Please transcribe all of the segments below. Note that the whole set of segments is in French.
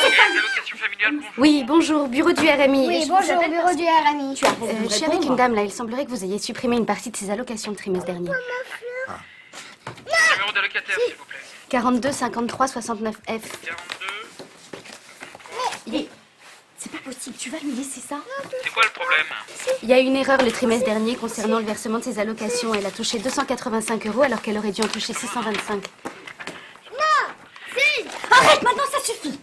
Les allocations familiales, bonjour. Oui, bonjour, bureau du RMI. Oui, bonjour, bureau du RMI. Je suis avec une dame là, il semblerait que vous ayez supprimé une partie de ses allocations le trimestre dernier. Numéro d'allocataire, s'il vous plaît. 42 53 69 F. 42. Mais c'est pas possible, tu vas lui laisser ça? C'est quoi le problème? Il y a une erreur le trimestre dernier concernant le versement de ses allocations. Elle a touché 285 € alors qu'elle aurait dû en toucher 625. Arrête, maintenant ça suffit!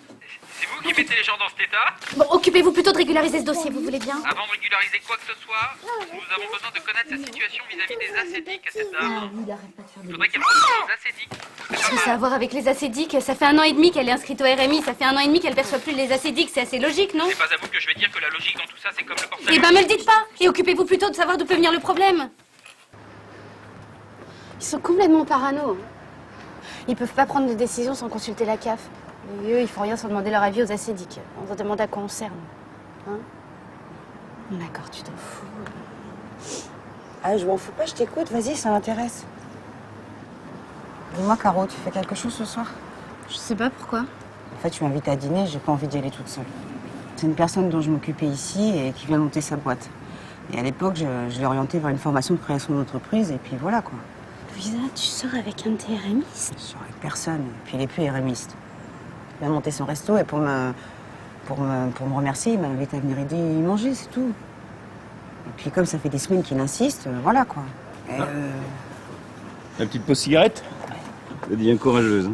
C'est vous qui mettez les gens dans cet état? Bon, occupez-vous plutôt de régulariser ce dossier, vous voulez bien? Avant de régulariser quoi que ce soit, nous avons besoin de connaître sa situation vis-à-vis des ascédiques à cette dame. Oui, il arrête pas de faire Il des... faudrait qu'elle retrouve les ascédiques. Qu'est-ce que ça a à voir avec les ascédiques? Ça fait 1 an et demi qu'elle est inscrite au RMI, ça fait 1 an et demi qu'elle perçoit plus les ascédiques, c'est assez logique, non? C'est pas à vous que je vais dire que la logique dans tout ça, c'est comme le portefeuille. Eh ben, me le dites pas! Et occupez-vous plutôt de savoir d'où peut venir le problème. Ils sont complètement parano. Ils peuvent pas prendre de décision sans consulter la CAF. Et eux, ils font rien sans demander leur avis aux ascédiques. On se demande à quoi on sert. Hein? D'accord, tu t'en fous. Ah, je m'en fous pas, je t'écoute, vas-y, ça m'intéresse. Dis-moi, Caro, tu fais quelque chose ce soir? Je sais pas pourquoi. En fait, tu m'invites à dîner, j'ai pas envie d'y aller toute seule. C'est une personne dont je m'occupais ici et qui vient monter sa boîte. Et à l'époque, je l'ai orientée vers une formation de création d'entreprise, et puis voilà, quoi. Louisa, tu sors avec un de tes RMistes? Je sors avec personne, et puis il est plus RMiste. Il a monté son resto, et pour me remercier, il m'a invité à venir aider y manger, c'est tout. Et puis comme ça fait des semaines qu'il insiste, voilà, quoi. Et, La petite pause cigarette? Elle devient courageuse.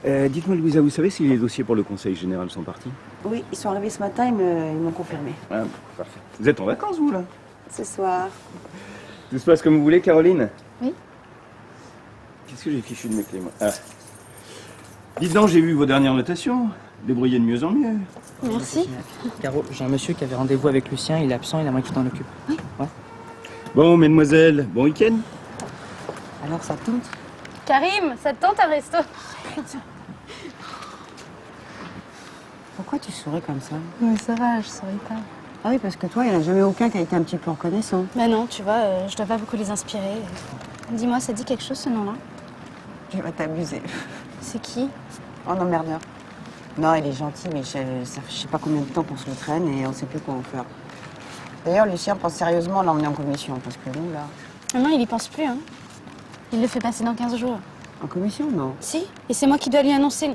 Hein. Dites-moi, Louisa, vous savez si les dossiers pour le conseil général sont partis? Oui, ils sont arrivés ce matin, ils m'ont confirmé. Ah, parfait. Vous êtes en vacances, vous, là? Ce soir. Tout se passe comme vous voulez, Caroline? Oui. Qu'est-ce que j'ai fichu de mes clés, moi? Ah. Dites donc, j'ai vu vos dernières notations. Débrouillez de mieux en mieux. Merci. Caro, j'ai un monsieur qui avait rendez-vous avec Lucien, il est absent, il aimerait que tu t'en occupes. Oui. Ouais. Bon, mesdemoiselles, bon week-end. Alors ça tente? Karim, ça te tente un resto? Pourquoi tu souris comme ça? Mais ça va, je souris pas. Ah oui, parce que toi, il n'y en a jamais aucun qui a été un petit peu reconnaissant. Bah non, tu vois, je dois pas beaucoup les inspirer. Dis-moi, ça dit quelque chose ce nom-là? Tu vas t'abuser. C'est qui? Oh non, merdeur. Non, il est gentil, mais ça je sais pas combien de temps qu'on se le traîne et on sait plus quoi en faire. D'ailleurs, Lucien pense sérieusement à l'emmener en commission, parce que nous, là... Ah non, il y pense plus, hein. Il le fait passer dans 15 jours. En commission, non? Si, et c'est moi qui dois lui annoncer.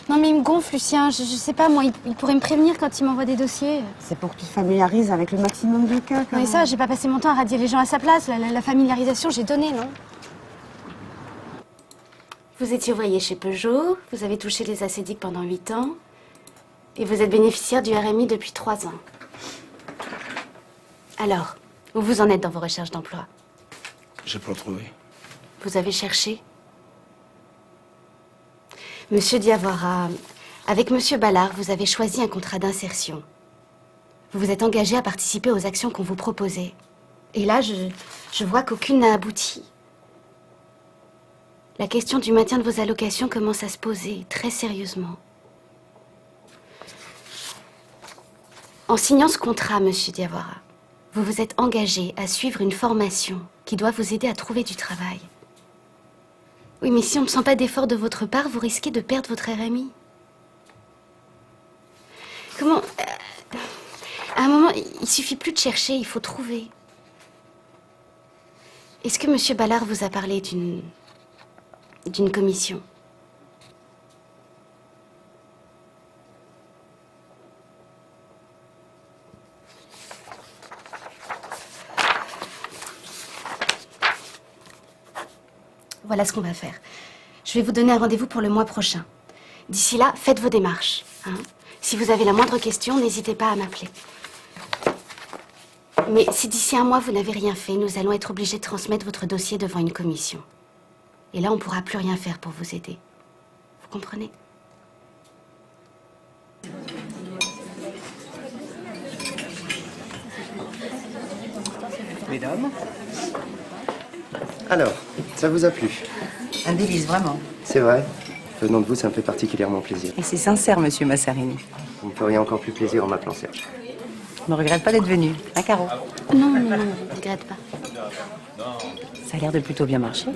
Non mais il me gonfle, Lucien, je sais pas, moi, il pourrait me prévenir quand il m'envoie des dossiers. C'est pour que tu te familiarises avec le maximum de cas, quand Non mais ça, j'ai pas passé mon temps à radier les gens à sa place. La familiarisation, j'ai donné, non? Vous étiez ouvrier chez Peugeot, vous avez touché les ascédiques pendant 8 ans, et vous êtes bénéficiaire du RMI depuis 3 ans. Alors, où vous en êtes dans vos recherches d'emploi? J'ai pas trouvé. Vous avez cherché? Monsieur Diawara, avec Monsieur Ballard, vous avez choisi un contrat d'insertion. Vous vous êtes engagé à participer aux actions qu'on vous proposait. Et là, je vois qu'aucune n'a abouti. La question du maintien de vos allocations commence à se poser très sérieusement. En signant ce contrat, Monsieur Diawara, vous vous êtes engagé à suivre une formation qui doit vous aider à trouver du travail. Oui, mais si on ne sent pas d'effort de votre part, vous risquez de perdre votre RMI. Comment... à un moment, il suffit plus de chercher, il faut trouver. Est-ce que Monsieur Ballard vous a parlé d'une commission? Voilà ce qu'on va faire. Je vais vous donner un rendez-vous pour le mois prochain. D'ici là, faites vos démarches. Hein. Si vous avez la moindre question, n'hésitez pas à m'appeler. Mais si d'ici un mois, vous n'avez rien fait, nous allons être obligés de transmettre votre dossier devant une commission. Et là, on ne pourra plus rien faire pour vous aider. Vous comprenez? Mesdames. Alors, ça vous a plu? Un délice, vraiment. C'est vrai. Venant de vous, ça me fait particulièrement plaisir. Et c'est sincère, monsieur Massarini. Vous me feriez encore plus plaisir en m'appelant Serge. Je ne regrette pas d'être venu. Hein, Caro? Non, non, non, ne regrette pas. Ça a l'air de plutôt bien marcher.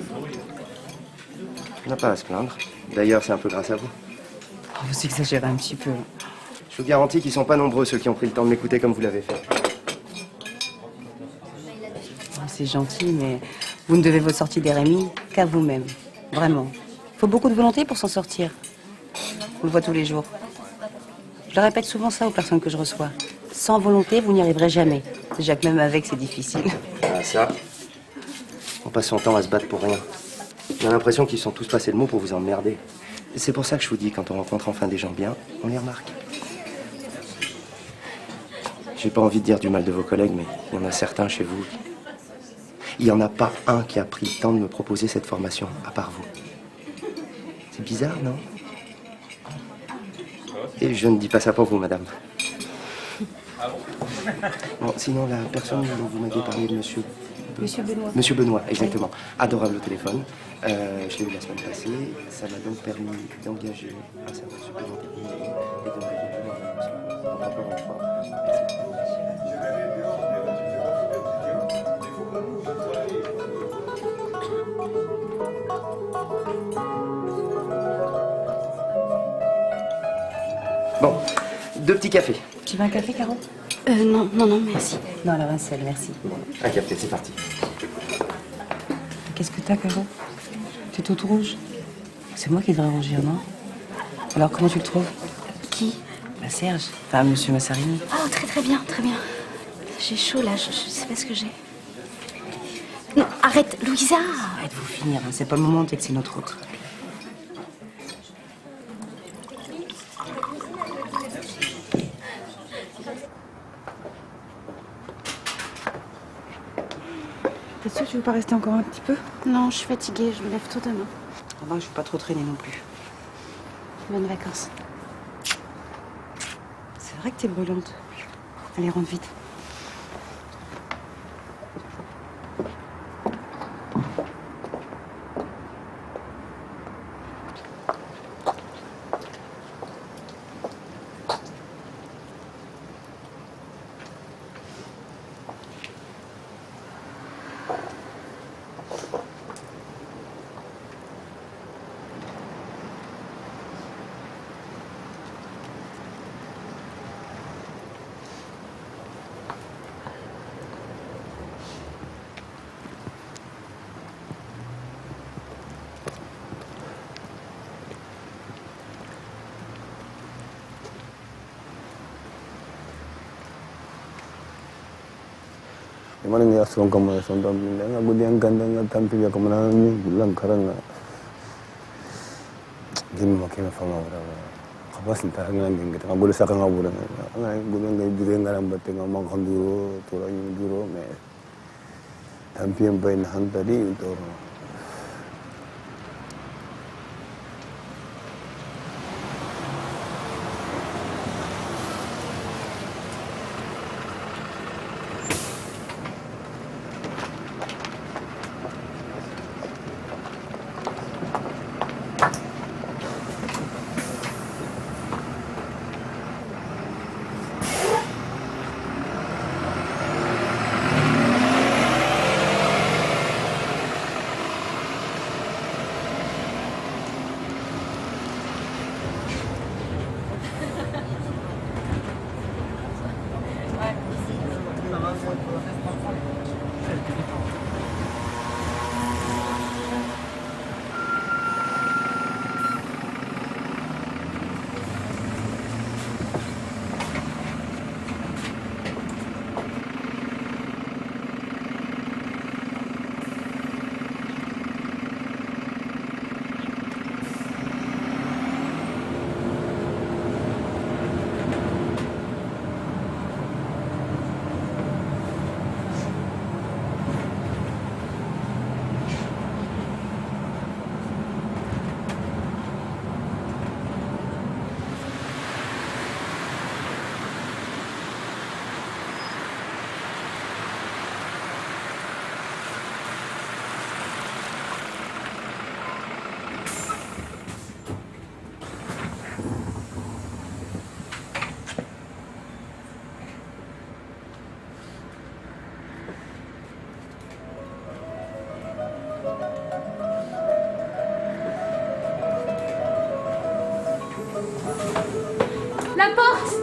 On n'a pas à se plaindre. D'ailleurs, c'est un peu grâce à vous. Vous exagérez un petit peu. Je vous garantis qu'ils sont pas nombreux ceux qui ont pris le temps de m'écouter comme vous l'avez fait. C'est gentil, mais vous ne devez votre sortie d'RMI qu'à vous-même. Vraiment. Il faut beaucoup de volonté pour s'en sortir. On le voit tous les jours. Je le répète souvent ça aux personnes que je reçois. Sans volonté, vous n'y arriverez jamais. Déjà que même avec, c'est difficile. Ah ça, on passe son temps à se battre pour rien. J'ai l'impression qu'ils sont tous passés le mot pour vous emmerder. Et c'est pour ça que je vous dis, quand on rencontre enfin des gens bien, on les remarque. J'ai pas envie de dire du mal de vos collègues, mais il y en a certains chez vous. Il n'y en a pas un qui a pris le temps de me proposer cette formation, à part vous. C'est bizarre, non? Et je ne dis pas ça pour vous, madame. Bon, sinon, la personne dont vous m'aviez parlé, monsieur... Monsieur Benoît. Monsieur Benoît, exactement. Adorable au téléphone. Je l'ai eu la semaine passée. Ça m'a donc permis d'engager un service supplémentaire et de m'engager dans un mission. Donc, encore une fois, merci. Bon, 2 petits cafés. Tu veux un café, Caro? Non, non, non, merci. Non, alors un seul, merci. Un café, c'est parti. Qu'est-ce que t'as, Caro? Tu es toute rouge? C'est moi qui devrais rougir, non? Alors, comment tu le trouves? Qui? Bah, Serge. Enfin, monsieur Massarini. Oh, très très bien, très bien. J'ai chaud là, je sais pas ce que j'ai. Non, arrête, Louisa! Arrête-vous finir, hein. C'est pas le moment de vexer notre autre. T'es sûre que tu veux pas rester encore un petit peu? Non, je suis fatiguée, je me lève tôt demain. Ah ben, je veux pas trop traîner non plus. Bonnes vacances. C'est vrai que t'es brûlante. Allez, rentre vite. Mana ni asong kamu asong tam ni nga budiang gandang nga tam piya kamu na ni bilang karang na gim makin fama ora kapas ni tarang nga ding kita ngabul sa kang ngabul nga budiang nga budiang nga ram batte nga mang khanduro tora ni duro me tam piya bay na hantari tor La porte!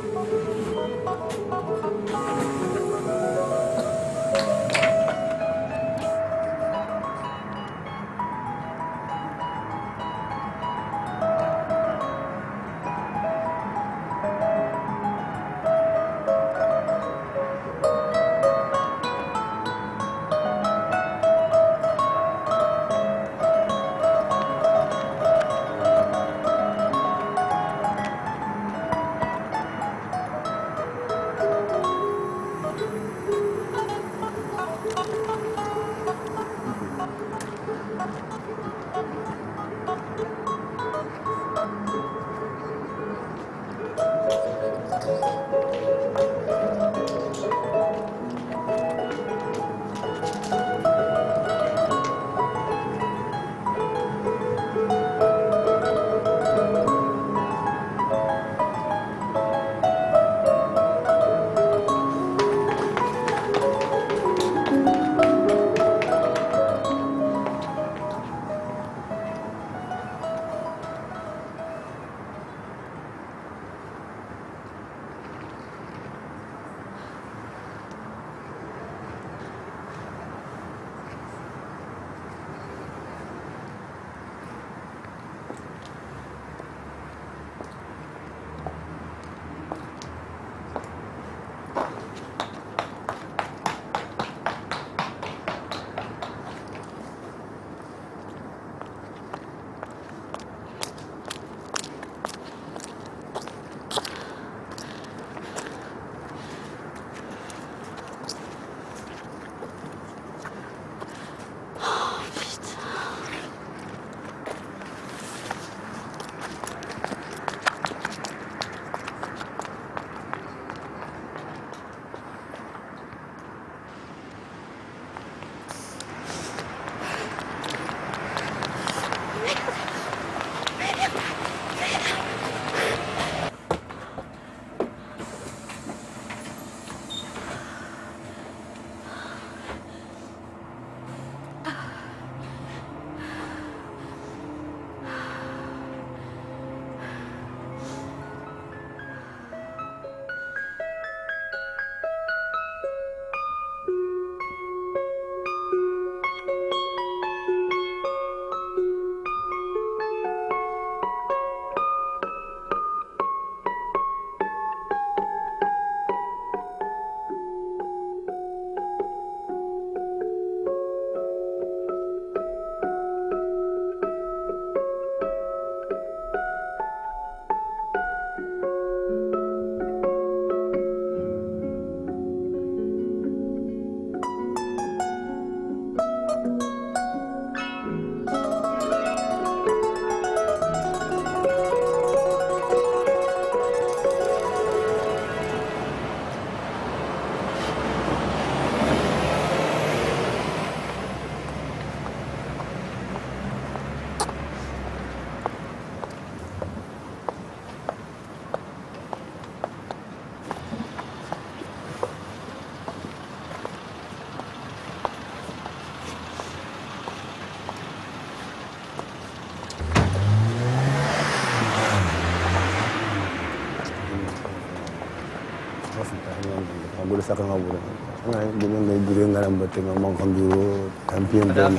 Madame,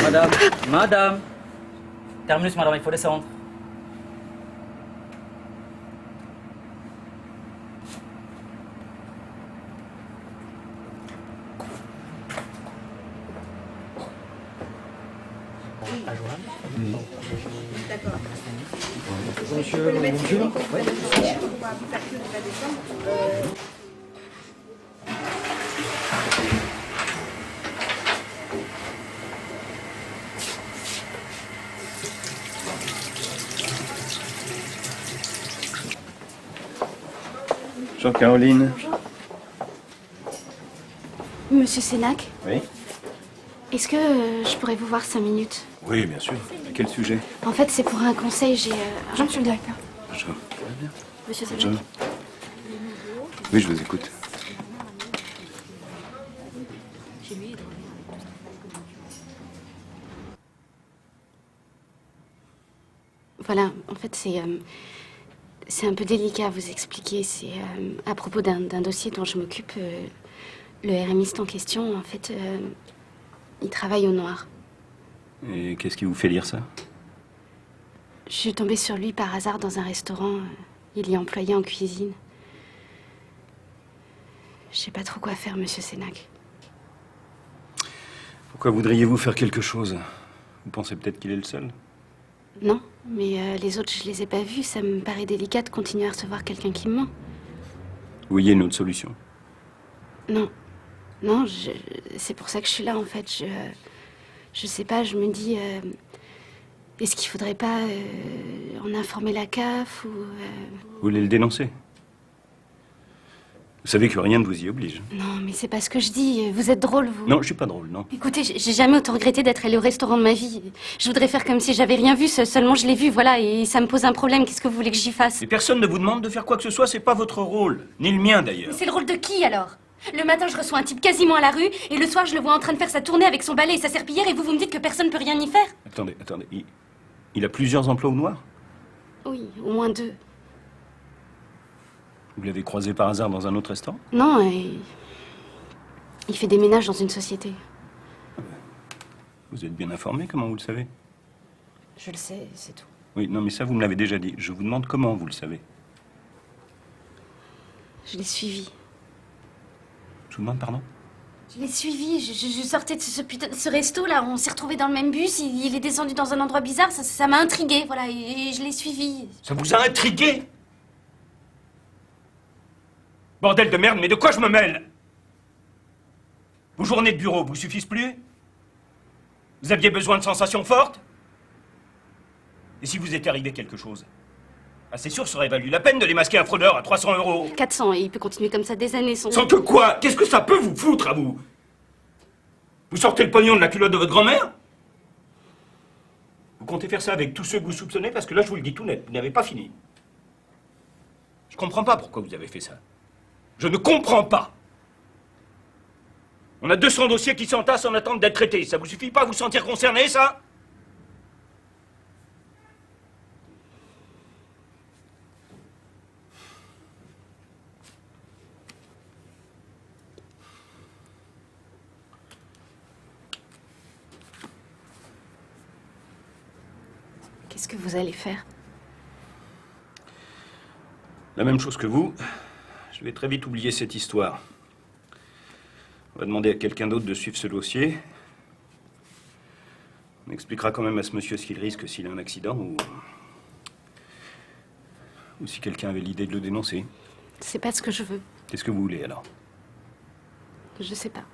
madame, madame. Terminus, madame, il faut descendre. Monsieur, bonjour. Bonjour Caroline. Monsieur Sénac, Oui. est-ce que je pourrais vous voir 5 minutes? Oui, bien sûr. À quel sujet? En fait, c'est pour un conseil, j'ai... Bonjour, monsieur le directeur. Bonjour. Ça va bien? Monsieur Sénac. Bonjour. Oui, je vous écoute. Voilà, en fait, C'est un peu délicat à vous expliquer. C'est à propos d'un dossier dont je m'occupe. Le RMiste en question, en fait, il travaille au noir. Et qu'est-ce qui vous fait dire ça? Je suis tombée sur lui par hasard dans un restaurant. Il y est employé en cuisine. Je sais pas trop quoi faire, monsieur Sénac. Pourquoi voudriez-vous faire quelque chose? Vous pensez peut-être qu'il est le seul? Non, mais les autres, je les ai pas vus. Ça me paraît délicat de continuer à recevoir quelqu'un qui me ment. Vous voyez une autre solution? Non. Non, c'est pour ça que je suis là, en fait. Je sais pas, je me dis... est-ce qu'il faudrait pas en informer la CAF ou... Vous voulez le dénoncer? Vous savez que rien ne vous y oblige. Non, mais c'est pas ce que je dis. Vous êtes drôle, vous. Non, je suis pas drôle, non. Écoutez, j'ai jamais autant regretté d'être allée au restaurant de ma vie. Je voudrais faire comme si j'avais rien vu, seulement je l'ai vu, voilà, et ça me pose un problème. Qu'est-ce que vous voulez que j'y fasse? Et personne ne vous demande de faire quoi que ce soit, c'est pas votre rôle. Ni le mien, d'ailleurs. Mais c'est le rôle de qui, alors? Le matin, je reçois un type quasiment à la rue, et le soir, je le vois en train de faire sa tournée avec son balai et sa serpillière, et vous me dites que personne ne peut rien y faire? Attendez. Il a plusieurs emplois au noir? Oui, au moins 2. Vous l'avez croisé par hasard dans un autre restaurant? Non, il fait des ménages dans une société. Vous êtes bien informé, comment vous le savez? Je le sais, c'est tout. Oui, non, mais ça, vous me l'avez déjà dit. Je vous demande comment vous le savez. Je l'ai suivi. Je vous demande pardon? Je l'ai suivi, je sortais de ce resto-là, on s'est retrouvés dans le même bus, il est descendu dans un endroit bizarre, ça m'a intriguée, voilà, et je l'ai suivi. Ça vous a intrigué? Bordel de merde, mais de quoi je me mêle? Vos journées de bureau vous suffisent plus? Vous aviez besoin de sensations fortes? Et si vous était arrivé quelque chose? Ah, c'est sûr, ça aurait valu la peine de démasquer un fraudeur à 300 €. 400, et il peut continuer comme ça des années sans... Sans que quoi? Qu'est-ce que ça peut vous foutre, à vous? Vous sortez le pognon de la culotte de votre grand-mère? Vous comptez faire ça avec tous ceux que vous soupçonnez? Parce que là, je vous le dis tout net, vous n'avez pas fini. Je comprends pas pourquoi vous avez fait ça. Je ne comprends pas. On a 200 dossiers qui s'entassent en attente d'être traités. Ça vous suffit pas à vous sentir concerné, ça? Qu'est-ce que vous allez faire? La même chose que vous. Je vais très vite oublier cette histoire. On va demander à quelqu'un d'autre de suivre ce dossier. On expliquera quand même à ce monsieur ce qu'il risque s'il a un accident ou si quelqu'un avait l'idée de le dénoncer. C'est pas ce que je veux. Qu'est-ce que vous voulez alors? Je sais pas.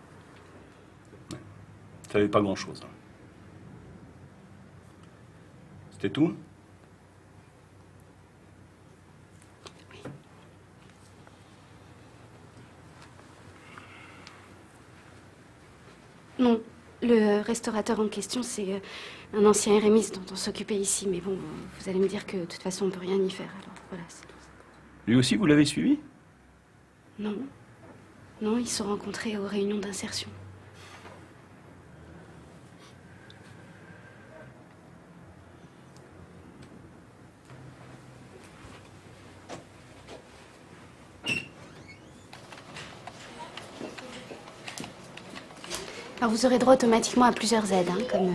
Vous savez pas grand-chose. C'était tout? Non, le restaurateur en question, c'est un ancien RMiste dont on s'occupait ici. Mais bon, vous allez me dire que de toute façon, on peut rien y faire. Alors voilà, c'est tout. Lui aussi, vous l'avez suivi? Non. Non, ils se sont rencontrés aux réunions d'insertion. Alors vous aurez droit automatiquement à plusieurs aides, comme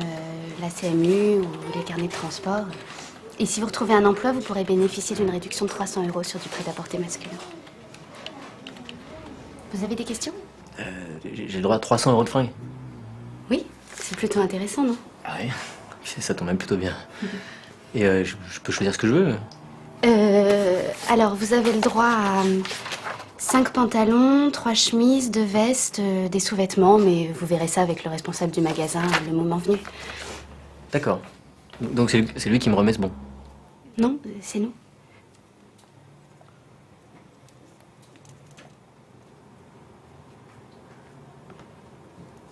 la CMU ou les carnets de transport. Et si vous retrouvez un emploi, vous pourrez bénéficier d'une réduction de 300 € sur du prêt-à-porter masculin. Vous avez des questions? J'ai le droit à 300 € de fringues. Oui, c'est plutôt intéressant, non? Ah oui, ça tombe même plutôt bien. Et je peux choisir ce que je veux? Alors, vous avez le droit à 5 pantalons, 3 chemises, 2 vestes, des sous-vêtements, mais vous verrez ça avec le responsable du magasin le moment venu. D'accord. Donc c'est lui qui me remet ce bon? Non, c'est nous.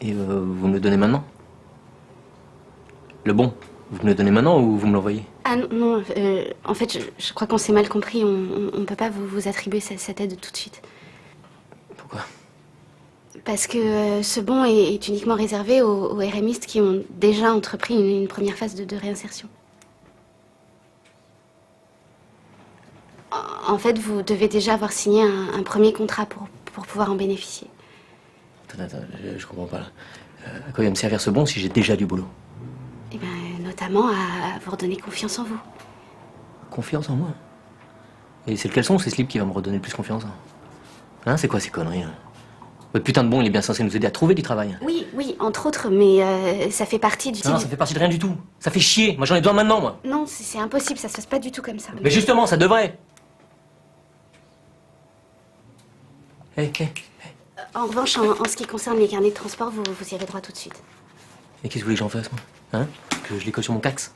Et vous me le donnez maintenant? Le bon, vous me le donnez maintenant ou vous me l'envoyez? Ah non, en fait, je crois qu'on s'est mal compris. On ne peut pas vous attribuer cette aide tout de suite. Pourquoi? Parce que ce bon est uniquement réservé aux RMistes qui ont déjà entrepris une première phase de réinsertion. En fait, vous devez déjà avoir signé un premier contrat pour pouvoir en bénéficier. Attends, je comprends pas là. À quoi il va me servir ce bon si j'ai déjà du boulot? Eh bien, notamment à vous redonner confiance en vous. Confiance en moi? Et c'est le caleçon ou c'est Slip qui va me redonner le plus confiance? Hein, c'est quoi ces conneries là? Votre putain de bon, il est bien censé nous aider à trouver du travail. Oui, entre autres, mais ça fait partie du... Non, ça fait partie de rien du tout. Ça fait chier. Moi, j'en ai besoin maintenant, moi. Non, c'est impossible, ça se passe pas du tout comme ça. Mais justement, ça devrait. Hé. En revanche, en ce qui concerne les carnets de transport, vous irez droit tout de suite. Et qu'est-ce que vous voulez que j'en fasse, moi? Hein? Que je les colle sur mon taxe?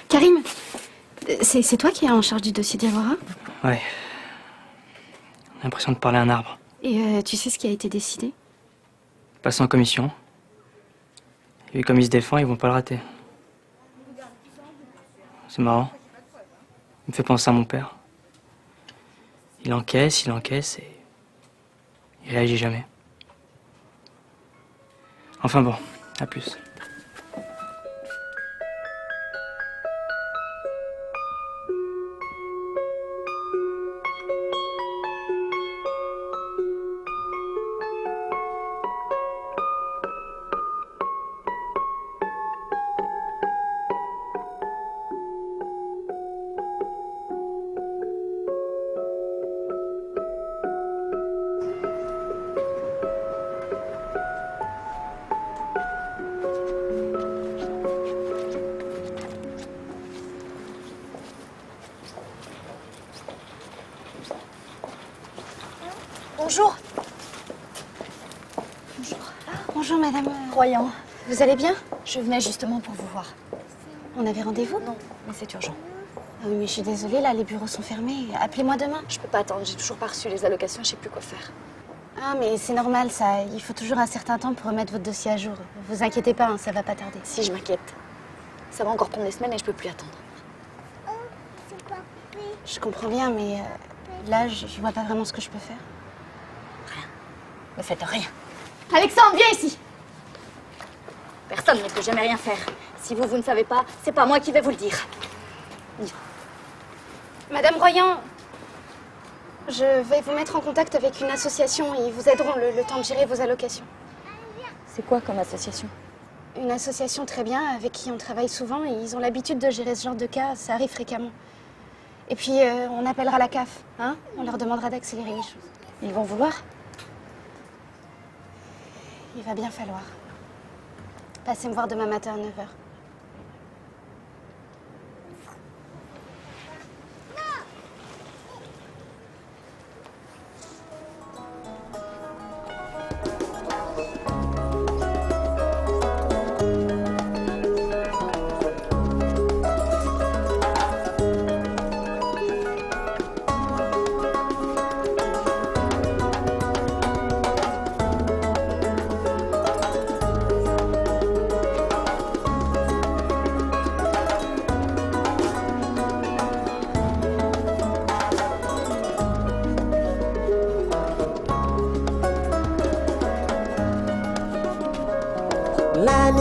Karim, c'est toi qui es en charge du dossier Diawara? Ouais. On a l'impression de parler à un arbre. Et tu sais ce qui a été décidé? Passer en commission. Et comme il se défend, ils vont pas le rater. C'est marrant. Il me fait penser à mon père. Il encaisse et... il réagit jamais. Enfin bon, à plus. Bonjour. Bonjour, madame. Royan, Vous allez bien? je venais justement pour vous voir. On avait rendez-vous? Non, mais c'est urgent. Ah oui, mais je suis désolée, là, les bureaux sont fermés. Appelez-moi demain. Je peux pas attendre, j'ai toujours pas reçu les allocations, je sais plus quoi faire. Ah, mais c'est normal, ça. Il faut toujours un certain temps pour remettre votre dossier à jour. Vous inquiétez pas, hein, ça va pas tarder. Si, je m'inquiète. Ça va encore prendre des semaines et je peux plus attendre. Je comprends bien, mais là, je vois pas vraiment ce que je peux faire. Ne faites rien. Alexandre, viens ici. Personne ne peut jamais rien faire. Si vous ne savez pas, c'est pas moi qui vais vous le dire. Madame Royan, je vais vous mettre en contact avec une association. Ils vous aideront le temps de gérer vos allocations. C'est quoi comme association? Une association très bien, avec qui on travaille souvent. Et ils ont l'habitude de gérer ce genre de cas, ça arrive fréquemment. Et puis, on appellera la CAF, hein? On leur demandera d'accélérer les choses. Ils vont vouloir? Il va bien falloir. Passez me voir demain matin à 9h. La